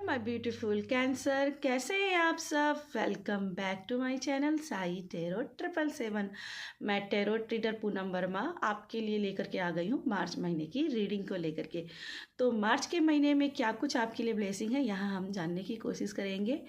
My beautiful cancer, कैसे हैं आप सब। Welcome back to my channel Sai Tarot 777। मैं टेरो ट्रीडर पूनम वर्मा आपके लिए लेकर के आ गई हूँ मार्च महीने की रीडिंग को लेकर के। तो मार्च के महीने में क्या कुछ आपके लिए ब्लेसिंग है यहाँ हम जानने की कोशिश करेंगे।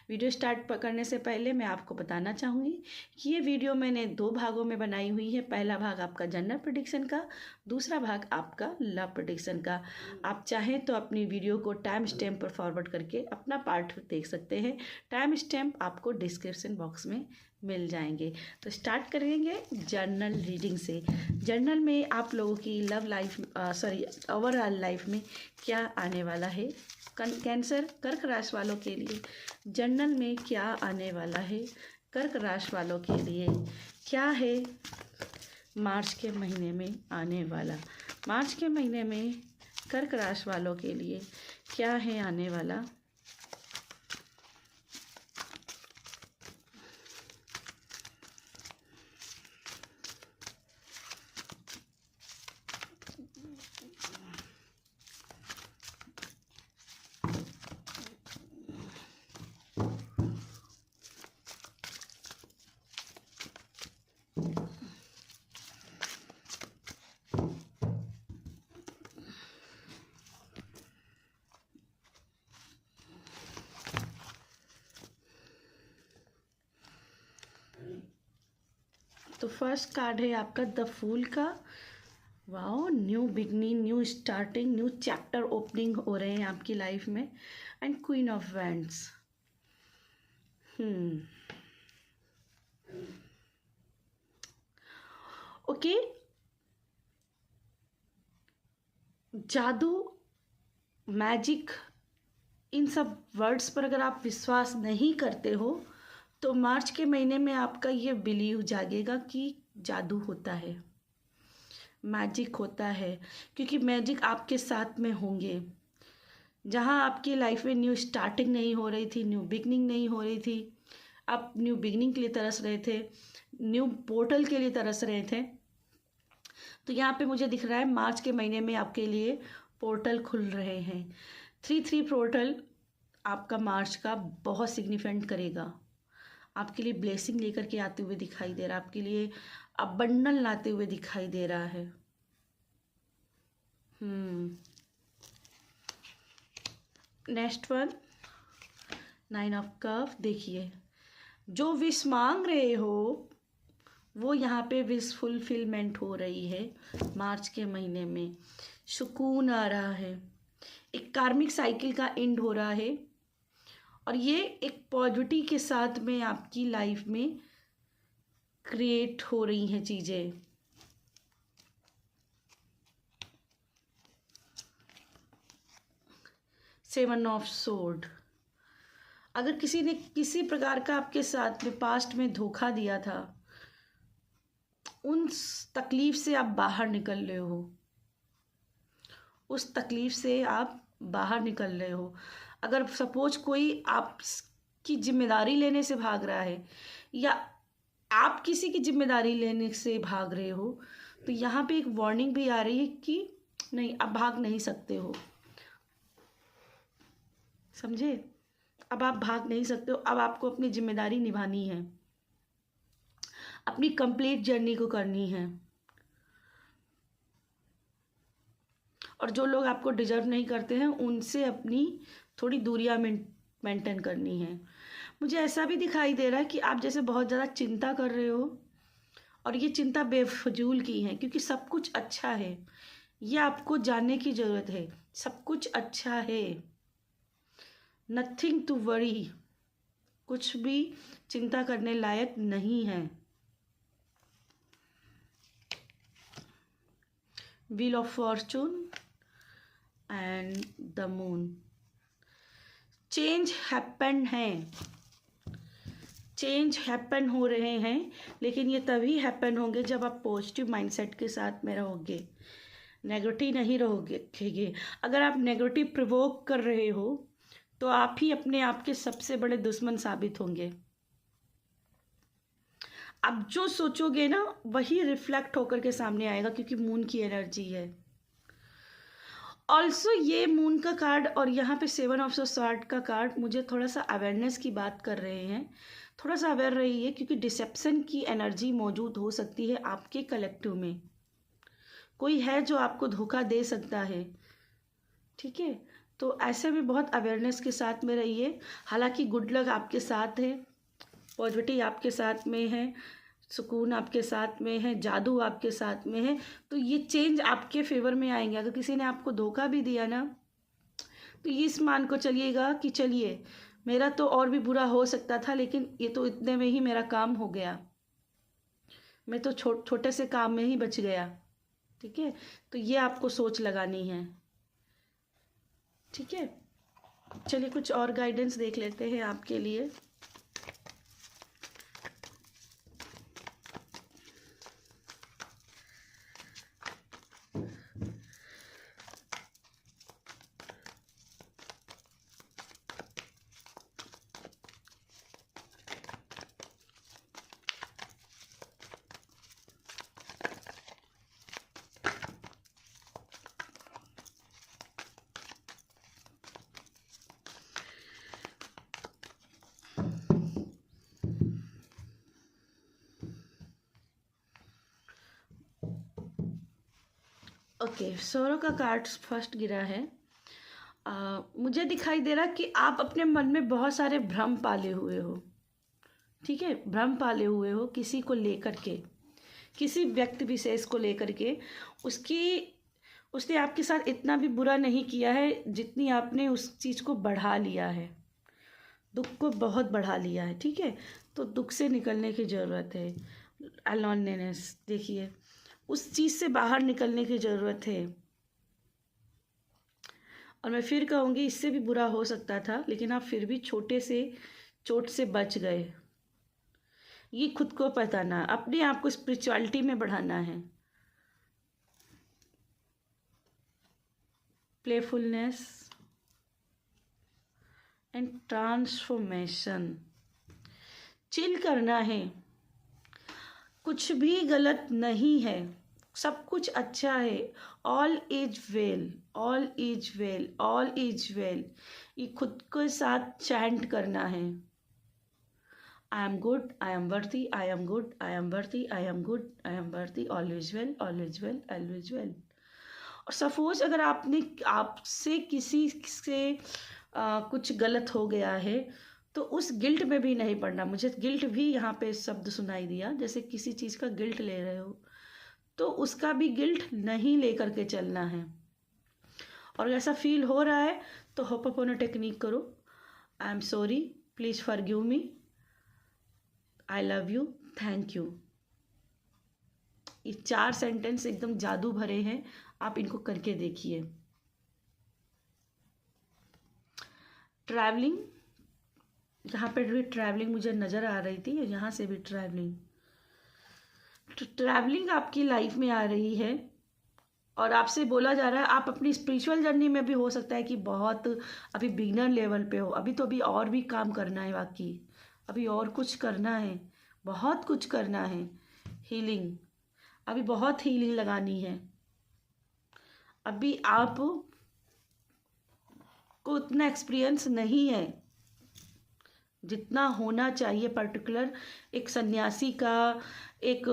वीडियो स्टार्ट करने से पहले मैं आपको बताना चाहूँगी कि ये वीडियो मैंने 2 भागों में बनाई हुई है। पहला भाग आपका जनरल प्रेडिक्शन का, दूसरा भाग आपका लव प्रेडिक्शन का। आप चाहें तो अपनी वीडियो को टाइम स्टैम्प पर फॉरवर्ड करके अपना पार्ट देख सकते हैं। टाइम स्टैम्प आपको डिस्क्रिप्शन बॉक्स में मिल जाएंगे। तो स्टार्ट करेंगे जर्नल रीडिंग से। जर्नल में आप लोगों की लव लाइफ ओवरऑल लाइफ में क्या आने वाला है। कैंसर कर्क राशि वालों के लिए जर्नल में क्या आने वाला है। कर्क राशि वालों के लिए क्या है मार्च के महीने में आने वाला। मार्च के महीने में कर्क राशि वालों के लिए क्या है आने वाला। तो फर्स्ट कार्ड है आपका द फूल का। Wow, new beginning, new starting, new chapter opening हो रहे हैं आपकी लाइफ में। And queen of wands. Okay, जादू, मैजिक, इन सब वर्ड्स पर अगर आप विश्वास नहीं करते हो तो मार्च के महीने में आपका ये बिलीव जागेगा कि जादू होता है, मैजिक होता है। क्योंकि मैजिक आपके साथ में होंगे। जहाँ आपकी लाइफ में न्यू स्टार्टिंग नहीं हो रही थी, न्यू बिगनिंग नहीं हो रही थी, आप न्यू बिगनिंग के लिए तरस रहे थे, न्यू पोर्टल के लिए तरस रहे थे, तो यहाँ पे मुझे दिख रहा है मार्च के महीने में आपके लिए पोर्टल खुल रहे हैं। 3 पोर्टल आपका मार्च का बहुत सिग्निफिकेंट करेगा। आपके लिए ब्लेसिंग लेकर के आते हुए दिखाई दे रहा है, आपके लिए अबंडन लाते हुए दिखाई दे रहा है। Next one, 9 of cup. देखिए, जो विश मांग रहे हो वो यहाँ पे विश फुलफिलमेंट हो रही है। मार्च के महीने में सुकून आ रहा है, एक कार्मिक साइकिल का एंड हो रहा है और ये एक पॉजिटिविटी के साथ में आपकी लाइफ में क्रिएट हो रही हैं चीज़ें। Seven of sword. अगर किसी ने किसी प्रकार का आपके साथ में पास्ट में धोखा दिया था, उन तकलीफ से आप बाहर निकल रहे हो, उस तकलीफ से आप बाहर निकल रहे हो। अगर सपोज कोई आपकी जिम्मेदारी लेने से भाग रहा है या आप किसी की जिम्मेदारी लेने से भाग रहे हो, तो यहाँ पे एक वार्निंग भी आ रही है कि नहीं, अब भाग नहीं सकते हो। समझे? अब आप भाग नहीं सकते हो, अब आपको अपनी जिम्मेदारी निभानी है, अपनी कंप्लीट जर्नी को करनी है। और जो लोग आपको डिजर्व नहीं करते हैं उनसे अपनी थोड़ी दूरियां मेंटेन करनी है। मुझे ऐसा भी दिखाई दे रहा है कि आप जैसे बहुत ज़्यादा चिंता कर रहे हो और ये चिंता बेफजूल की है, क्योंकि सब कुछ अच्छा है। ये आपको जानने की ज़रूरत है, सब कुछ अच्छा है। नथिंग टू वरी, कुछ भी चिंता करने लायक नहीं है। Wheel of Fortune and the moon. Change happen है, चेंज हैपन हो रहे हैं, लेकिन ये तभी हैपन होंगे जब आप पॉजिटिव माइंडसेट के साथ में रहोगे, नेगेटिव नहीं रहोगे। अगर आप नेगेटिव प्रोवोक कर रहे हो तो आप ही अपने आप के सबसे बड़े दुश्मन साबित होंगे। आप जो सोचोगे ना वही रिफ्लेक्ट होकर के सामने आएगा, क्योंकि मून की एनर्जी है। ऑल्सो ये मून का कार्ड और यहाँ पे 7 ऑफ सॉर्ड का कार्ड मुझे थोड़ा सा अवेयरनेस की बात कर रहे हैं। थोड़ा सा अवेयर रहिए, क्योंकि डिसेप्शन की एनर्जी मौजूद हो सकती है आपके कलेक्टिव में। कोई है जो आपको धोखा दे सकता है, ठीक है। तो ऐसे में बहुत अवेयरनेस के साथ में रहिए। हालांकि गुड लक आपके साथ है, पॉजिटिविटी आपके साथ में है, सुकून आपके साथ में है, जादू आपके साथ में है। तो ये चेंज आपके फेवर में आएंगे। अगर किसी ने आपको धोखा भी दिया ना, तो ये इस मान को चलिएगा कि चलिए मेरा तो और भी बुरा हो सकता था, लेकिन ये तो इतने में ही मेरा काम हो गया, मैं तो छोटे से काम में ही बच गया, ठीक है। तो ये आपको सोच लगानी है, ठीक है। चलिए कुछ और गाइडेंस देख लेते हैं आपके लिए। ओके, सोरो का कार्ड फर्स्ट गिरा है। मुझे दिखाई दे रहा कि आप अपने मन में बहुत सारे भ्रम पाले हुए हो, ठीक है। भ्रम पाले हुए हो किसी को लेकर के, किसी व्यक्ति विशेष को लेकर के। उसने आपके साथ इतना भी बुरा नहीं किया है जितनी आपने उस चीज़ को बढ़ा लिया है, दुख को बहुत बढ़ा लिया है, ठीक है। तो दुख से निकलने की ज़रूरत है। अलोननेस देखिए, उस चीज़ से बाहर निकलने की ज़रूरत है। और मैं फिर कहूँगी इससे भी बुरा हो सकता था, लेकिन आप फिर भी छोटे से चोट से बच गए। ये खुद को पहचाना, अपने आप को स्पिरिचुअलिटी में बढ़ाना है। प्लेफुलनेस एंड ट्रांसफॉर्मेशन, चिल करना है। कुछ भी गलत नहीं है, सब कुछ अच्छा है। All is well, all is well, all is well. ये खुद के साथ चैंट करना है। I am good, I am वर्दी, I am good, I am वर्दी, I am good, I am वर्दी, always well, always well, always well. और सपोज अगर आपसे किसी से कुछ गलत हो गया है, तो उस गिल्ट में भी नहीं पड़ना। मुझे गिल्ट भी यहाँ पे शब्द सुनाई दिया, जैसे किसी चीज़ का गिल्ट ले रहे हो, तो उसका भी गिल्ट नहीं लेकर के चलना है। और ऐसा फील हो रहा है तो होपोपोनो टेक्निक करो। I am sorry, please forgive me, I love you, thank you. ये 4 सेंटेंस एकदम जादू भरे हैं, आप इनको करके देखिए। ट्रैवलिंग, यहाँ पे भी ट्रैवलिंग मुझे नज़र आ रही थी, यहाँ से भी ट्रैवलिंग। तो ट्रैवलिंग आपकी लाइफ में आ रही है और आपसे बोला जा रहा है आप अपनी स्पिरिचुअल जर्नी में भी हो सकता है कि बहुत अभी बिगिनर लेवल पे हो। अभी तो अभी और भी काम करना है, बाकी अभी और कुछ करना है, बहुत कुछ करना है। हीलिंग, अभी बहुत हीलिंग लगानी है। अभी आप को उतना एक्सपीरियंस नहीं है जितना होना चाहिए। पर्टिकुलर एक सन्यासी का, एक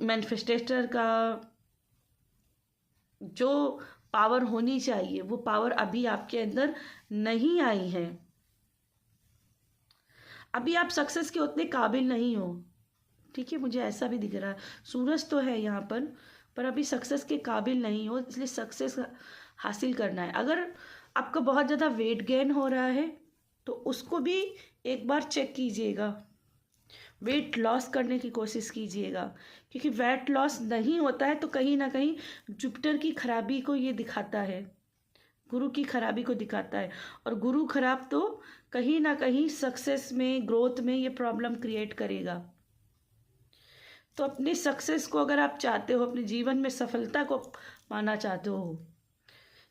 मैनिफेस्टेटर का जो पावर होनी चाहिए, वो पावर अभी आपके अंदर नहीं आई है। अभी आप सक्सेस के उतने काबिल नहीं हो, ठीक है। मुझे ऐसा भी दिख रहा है, सूरज तो है यहाँ पर अभी सक्सेस के काबिल नहीं हो, इसलिए सक्सेस हासिल करना है। अगर आपका बहुत ज़्यादा वेट गेन हो रहा है तो उसको भी एक बार चेक कीजिएगा। वेट लॉस करने की कोशिश कीजिएगा, क्योंकि वेट लॉस नहीं होता है तो कहीं ना कहीं जुपिटर की खराबी को ये दिखाता है, गुरु की खराबी को दिखाता है। और गुरु खराब तो कहीं ना कहीं सक्सेस में, ग्रोथ में ये प्रॉब्लम क्रिएट करेगा। तो अपनी सक्सेस को अगर आप चाहते हो, अपने जीवन में सफलता को पाना चाहते हो,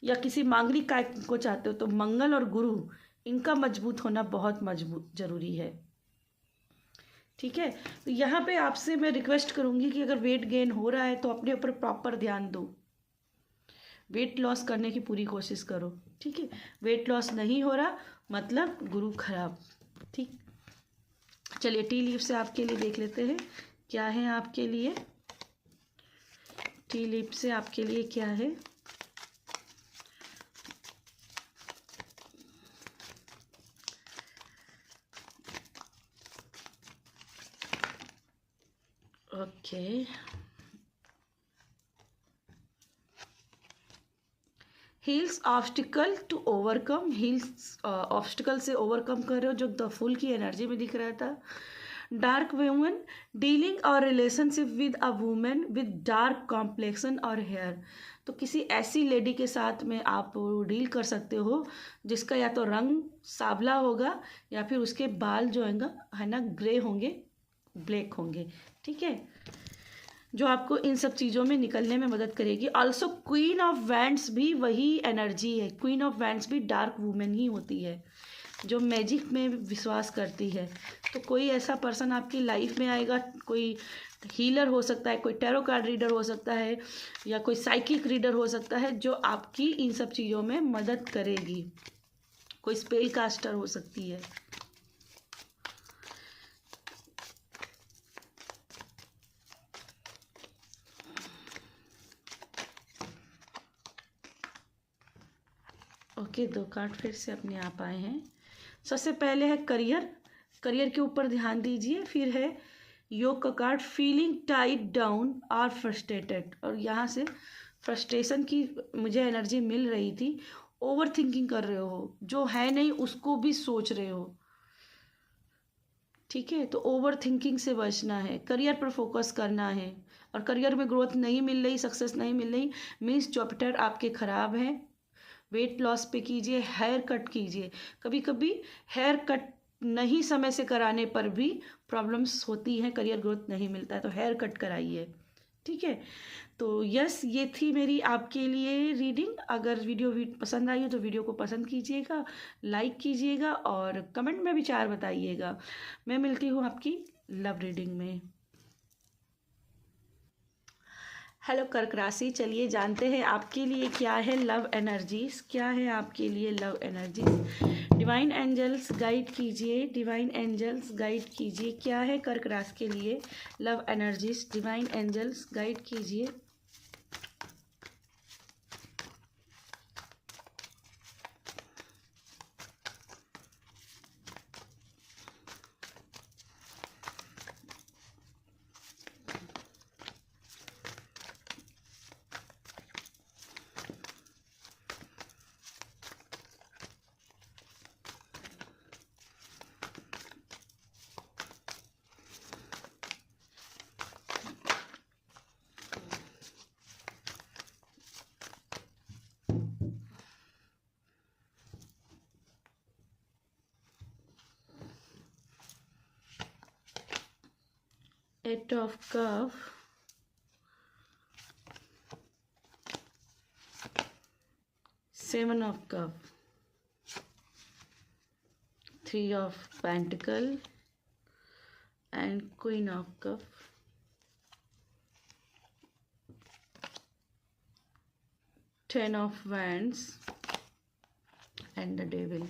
या किसी मांगलिक कार्य को चाहते हो, तो मंगल और गुरु इनका मजबूत होना बहुत मजबूत जरूरी है, ठीक है। तो यहाँ पे आपसे मैं रिक्वेस्ट करूँगी कि अगर वेट गेन हो रहा है तो अपने ऊपर प्रॉपर ध्यान दो। वेट लॉस करने की पूरी कोशिश करो, ठीक है। वेट लॉस नहीं हो रहा मतलब गुरु खराब, ठीक। चलिए टी लीफ से आपके लिए देख लेते हैं क्या है आपके लिए, टी लीफ से आपके लिए क्या है। Okay, heals obstacle to overcome, heals obstacle से ओवरकम कर रहे हो, जो द फुल की एनर्जी में दिख रहा था। डार्क वुमेन, डीलिंग और relationship with a women with dark complexion और हेयर। तो किसी ऐसी लेडी के साथ में आप डील कर सकते हो जिसका या तो रंग सावला होगा या फिर उसके बाल जो है ना ग्रे होंगे, ब्लैक होंगे, ठीक है, जो आपको इन सब चीज़ों में निकलने में मदद करेगी। ऑल्सो क्वीन ऑफ वैंड्स भी वही एनर्जी है, क्वीन ऑफ वैंड्स भी डार्क वुमेन ही होती है जो मैजिक में विश्वास करती है। तो कोई ऐसा पर्सन आपकी लाइफ में आएगा, कोई हीलर हो सकता है, कोई टैरो कार्ड रीडर हो सकता है, या कोई साइकिक रीडर हो सकता है जो आपकी इन सब चीज़ों में मदद करेगी। कोई स्पेल कास्टर हो सकती है। ओके, दो कार्ड फिर से अपने आप आए हैं। सबसे पहले है करियर, करियर के ऊपर ध्यान दीजिए। फिर है योग का कार्ड, फीलिंग टाइड डाउन और फ्रस्ट्रेटेड, और यहाँ से फ्रस्ट्रेशन की मुझे एनर्जी मिल रही थी। ओवर थिंकिंग कर रहे हो, जो है नहीं उसको भी सोच रहे हो, ठीक है। तो ओवर थिंकिंग से बचना है, करियर पर फोकस करना है। और करियर में ग्रोथ नहीं मिल रही, सक्सेस नहीं मिल रही, मीन्स चैप्टर आपके ख़राब हैं। वेट लॉस पे कीजिए, हेयर कट कीजिए। कभी कभी हेयर कट नहीं समय से कराने पर भी प्रॉब्लम्स होती हैं, करियर ग्रोथ नहीं मिलता है, तो हेयर कट कराइए, ठीक है। तो यस, ये थी मेरी आपके लिए रीडिंग। अगर वीडियो पसंद आई हो तो वीडियो को पसंद कीजिएगा, लाइक कीजिएगा और कमेंट में विचार बताइएगा। मैं मिलती हूँ आपकी लव रीडिंग में। हेलो कर्क राशि, चलिए जानते हैं आपके लिए क्या है लव एनर्जीज, क्या है आपके लिए love energies. Divine angels guide कीजिए, डिवाइन एंजल्स गाइड कीजिए, क्या है कर्क राशि के लिए love energies. Divine angels guide कीजिए। Eight of Cups, Seven of Cups, Three of Pentacles and Queen of Cups, Ten of Wands and the Devil।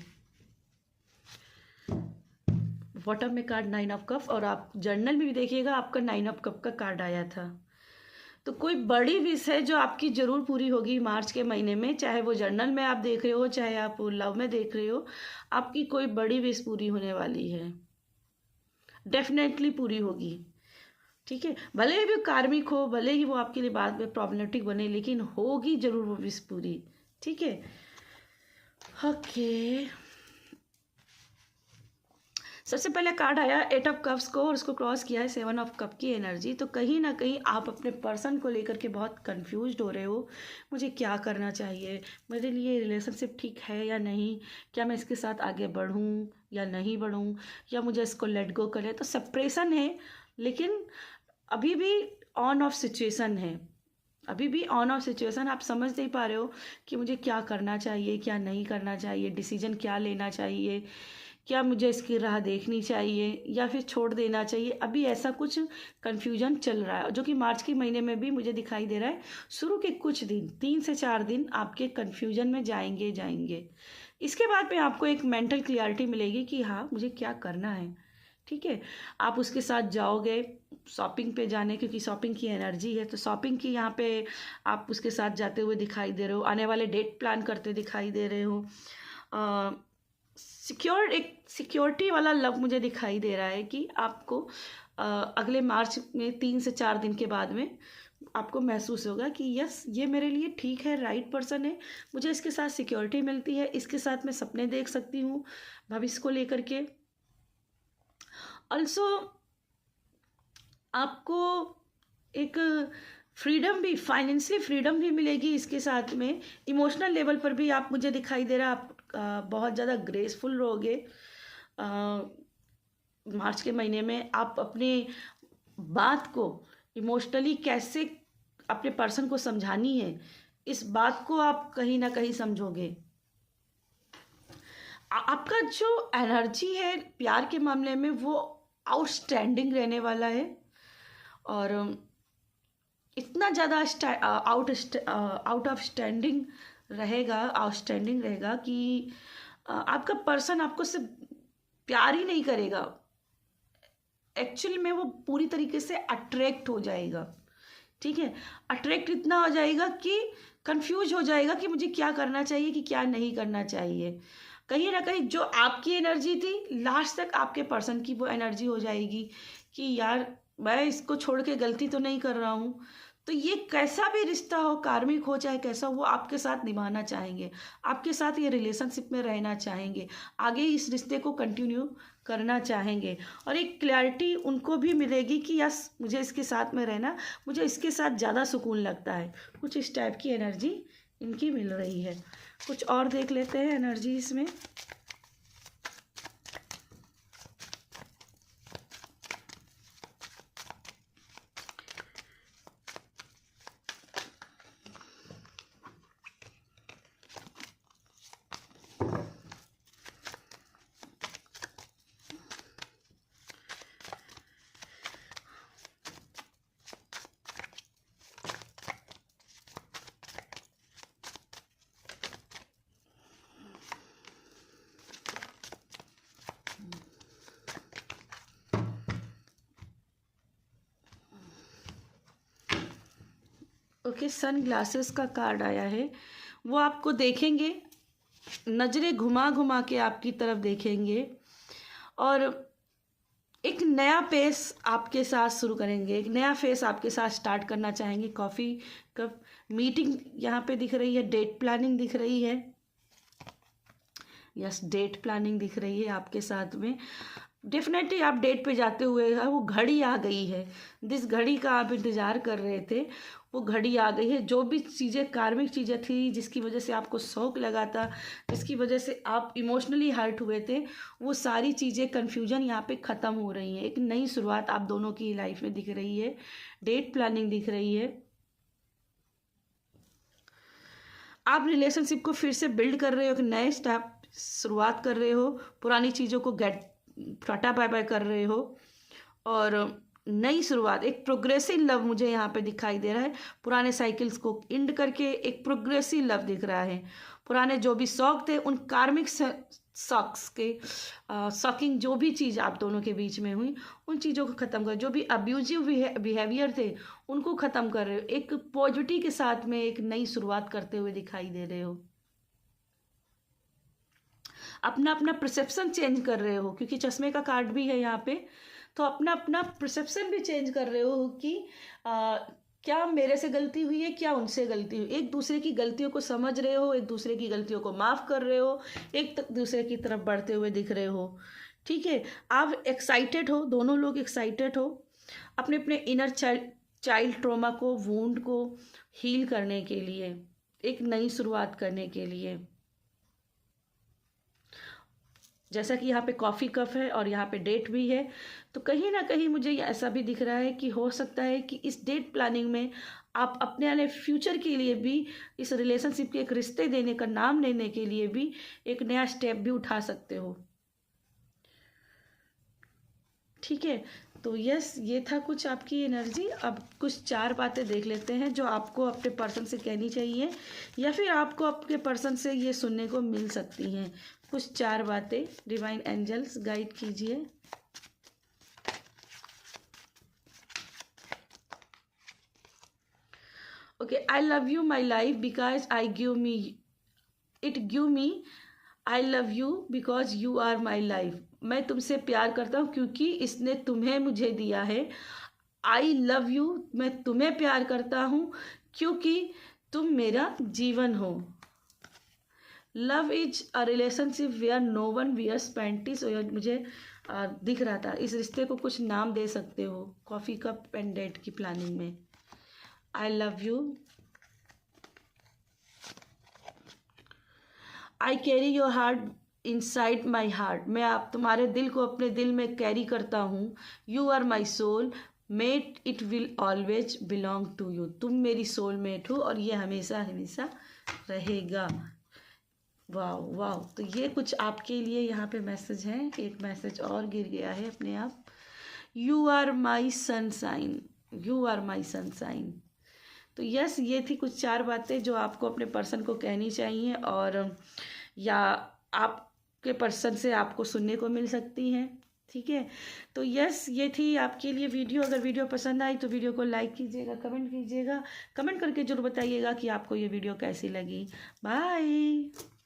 Bottom में कार्ड नाइन ऑफ कप, और आप जर्नल में भी देखिएगा आपका नाइन ऑफ कप का card आया था। तो कोई बड़ी विश है जो आपकी ज़रूर पूरी होगी मार्च के महीने में, चाहे वो जर्नल में आप देख रहे हो, चाहे आप लव में देख रहे हो, आपकी कोई बड़ी विश पूरी होने वाली है, डेफिनेटली पूरी होगी, ठीक है। भले ही वो कार्मिक हो, भले ही वो आपके लिए बाद में प्रॉब्लमेटिक बने, लेकिन होगी ज़रूर वो विश पूरी, ठीक है। ओके, सबसे पहले कार्ड आया एट ऑफ कप्स को, और उसको क्रॉस किया है सेवन ऑफ कप की एनर्जी। तो कहीं ना कहीं आप अपने पर्सन को लेकर के बहुत कंफ्यूज्ड हो रहे हो, मुझे क्या करना चाहिए, मेरे लिए रिलेशनशिप ठीक है या नहीं, क्या मैं इसके साथ आगे बढ़ूं या नहीं बढ़ूं, या मुझे इसको लेट गो करें। तो सेपरेशन है, लेकिन अभी भी ऑन ऑफ सिचुएशन है, अभी भी ऑन ऑफ सिचुएशन। आप समझ नहीं पा रहे हो कि मुझे क्या करना चाहिए, क्या नहीं करना चाहिए, डिसीजन क्या लेना चाहिए, क्या मुझे इसकी राह देखनी चाहिए या फिर छोड़ देना चाहिए, अभी ऐसा कुछ कन्फ्यूजन चल रहा है जो कि मार्च के महीने में भी मुझे दिखाई दे रहा है। शुरू के कुछ दिन 3 से 4 दिन आपके कन्फ्यूजन में जाएंगे। इसके बाद में आपको एक मेंटल क्लियरिटी मिलेगी कि हाँ मुझे क्या करना है। ठीक है, आप उसके साथ जाओगे शॉपिंग पे जाने, क्योंकि शॉपिंग की एनर्जी है, तो शॉपिंग की यहाँ पे आप उसके साथ जाते हुए दिखाई दे रहे हो, आने वाले डेट प्लान करते दिखाई दे रहे हो। एक सिक्योरिटी वाला लव मुझे दिखाई दे रहा है कि आपको अगले मार्च में 3 से 4 दिन के बाद में आपको महसूस होगा कि यस ये मेरे लिए ठीक है, राइट पर्सन है, मुझे इसके साथ सिक्योरिटी मिलती है, इसके साथ मैं सपने देख सकती हूँ भविष्य को लेकर के। ऑल्सो आपको एक फ्रीडम भी, फाइनेंशियली फ्रीडम भी मिलेगी इसके साथ में। इमोशनल लेवल पर भी आप, मुझे दिखाई दे रहा है आप बहुत ज़्यादा ग्रेसफुल रहोगे। मार्च के महीने में आप अपने बात को इमोशनली कैसे अपने पर्सन को समझानी है, इस बात को आप कहीं ना कहीं समझोगे। आपका जो एनर्जी है प्यार के मामले में वो आउटस्टैंडिंग रहने वाला है, और इतना ज़्यादा आउट ऑफ स्टैंडिंग रहेगा कि आपका पर्सन आपको सिर्फ प्यार ही नहीं करेगा, एक्चुअली में वो पूरी तरीके से अट्रैक्ट हो जाएगा। ठीक है, अट्रैक्ट इतना हो जाएगा कि कंफ्यूज हो जाएगा कि मुझे क्या करना चाहिए कि क्या नहीं करना चाहिए। कहीं ना कहीं जो आपकी एनर्जी थी लास्ट तक आपके पर्सन की वो एनर्जी हो जाएगी कि यार मैं इसको छोड़ के गलती तो नहीं कर रहा हूँ। तो ये कैसा भी रिश्ता हो, कार्मिक हो चाहे कैसा, वो आपके साथ निभाना चाहेंगे, आपके साथ ये रिलेशनशिप में रहना चाहेंगे, आगे इस रिश्ते को कंटिन्यू करना चाहेंगे। और एक क्लैरिटी उनको भी मिलेगी कि यस मुझे इसके साथ में रहना, मुझे इसके साथ ज़्यादा सुकून लगता है। कुछ इस टाइप की एनर्जी इनकी मिल रही है। कुछ और देख लेते हैं एनर्जी इसमें। ओके, सन ग्लासेस का कार्ड आया है। वो आपको देखेंगे, नज़रें घुमा घुमा के आपकी तरफ देखेंगे और एक नया पेस आपके साथ शुरू करेंगे, एक नया फेस आपके साथ स्टार्ट करना चाहेंगे। कॉफ़ी कप मीटिंग यहाँ पे दिख रही है, डेट प्लानिंग दिख रही है। यस, डेट प्लानिंग दिख रही है आपके साथ में। डेफिनेटली आप डेट पे जाते हुए वो घड़ी आ गई है, जिस घड़ी का आप इंतज़ार कर रहे थे वो घड़ी आ गई है। जो भी चीज़ें कार्मिक चीज़ें थी जिसकी वजह से आपको शौक लगा था, जिसकी वजह से आप इमोशनली हर्ट हुए थे, वो सारी चीज़ें, कन्फ्यूजन यहाँ पे ख़त्म हो रही हैं। एक नई शुरुआत आप दोनों की लाइफ में दिख रही है। डेट प्लानिंग दिख रही है। आप रिलेशनशिप को फिर से बिल्ड कर रहे हो, एक नए स्टेप शुरुआत कर रहे हो, पुरानी चीज़ों को टाटा बाय बाय कर रहे हो और नई शुरुआत, एक प्रोग्रेसिव लव मुझे यहाँ पे दिखाई दे रहा है। पुराने साइकिल्स को एंड करके एक प्रोग्रेसिव लव दिख रहा है। पुराने जो भी शौक थे उन कार्मिक शौक्स के शॉकिंग जो भी चीज़ आप दोनों के बीच में हुई उन चीज़ों को ख़त्म कर, जो भी अब्यूजिव बिहेवियर थे उनको ख़त्म कर रहे हो। एक पॉजिटिविटी के साथ में एक नई शुरुआत करते हुए दिखाई दे रहे हो। अपना अपना परसेप्शन चेंज कर रहे हो, क्योंकि चश्मे का कार्ड भी है यहाँ पे, तो अपना अपना परसेप्शन भी चेंज कर रहे हो कि क्या मेरे से गलती हुई है, क्या उनसे गलती हुई। एक दूसरे की गलतियों को समझ रहे हो, एक दूसरे की गलतियों को माफ़ कर रहे हो, एक दूसरे की तरफ बढ़ते हुए दिख रहे हो। ठीक है, आप एक्साइटेड हो, दोनों लोग एक्साइटेड हो अपने अपने इनर चाइल्ड ट्रॉमा को, वुंड को हील करने के लिए, एक नई शुरुआत करने के लिए। जैसा कि यहाँ पे कॉफ़ी कप है और यहाँ पे डेट भी है, तो कहीं ना कहीं मुझे ऐसा भी दिख रहा है कि हो सकता है कि इस डेट प्लानिंग में आप अपने वाले फ्यूचर के लिए भी, इस रिलेशनशिप के एक रिश्ते देने का नाम लेने के लिए भी एक नया स्टेप भी उठा सकते हो। ठीक है। तो यस, ये था कुछ आपकी एनर्जी। अब कुछ 4 बातें देख लेते हैं जो आपको अपने पर्सन से कहनी चाहिए या फिर आपको आपके पर्सन से ये सुनने को मिल सकती हैं। कुछ 4 बातें डिवाइन एंजल्स गाइड कीजिए। Okay, I love you my life because give me I love you because you are my life. मैं तुमसे प्यार करता हूँ क्योंकि इसने तुम्हें मुझे दिया है। आई लव यू, मैं तुम्हें प्यार करता हूँ क्योंकि तुम मेरा जीवन हो। Love is a relationship where no one wears panties. मुझे दिख रहा था, इस रिश्ते को कुछ नाम दे सकते हो कॉफ़ी कप एंड डेट की प्लानिंग में। आई love you, I carry your heart inside my heart. मैं आप तुम्हारे दिल को अपने दिल में कैरी करता हूँ। You are my soul mate it will always belong to you. तुम मेरी सोल मेट हो और ये हमेशा हमेशा रहेगा। वाह वाह। तो ये कुछ आपके लिए यहाँ पे मैसेज है। एक मैसेज और गिर गया है अपने आप। You are my sunshine, you are my sunshine. तो यस, ये थी कुछ 4 बातें जो आपको अपने पर्सन को कहनी चाहिए और या आपके पर्सन से आपको सुनने को मिल सकती हैं। ठीक है, तो यस, ये थी आपके लिए वीडियो। अगर वीडियो पसंद आई तो वीडियो को लाइक कीजिएगा, कमेंट कीजिएगा, कमेंट करके जरूर बताइएगा कि आपको ये वीडियो कैसी लगी। बाय।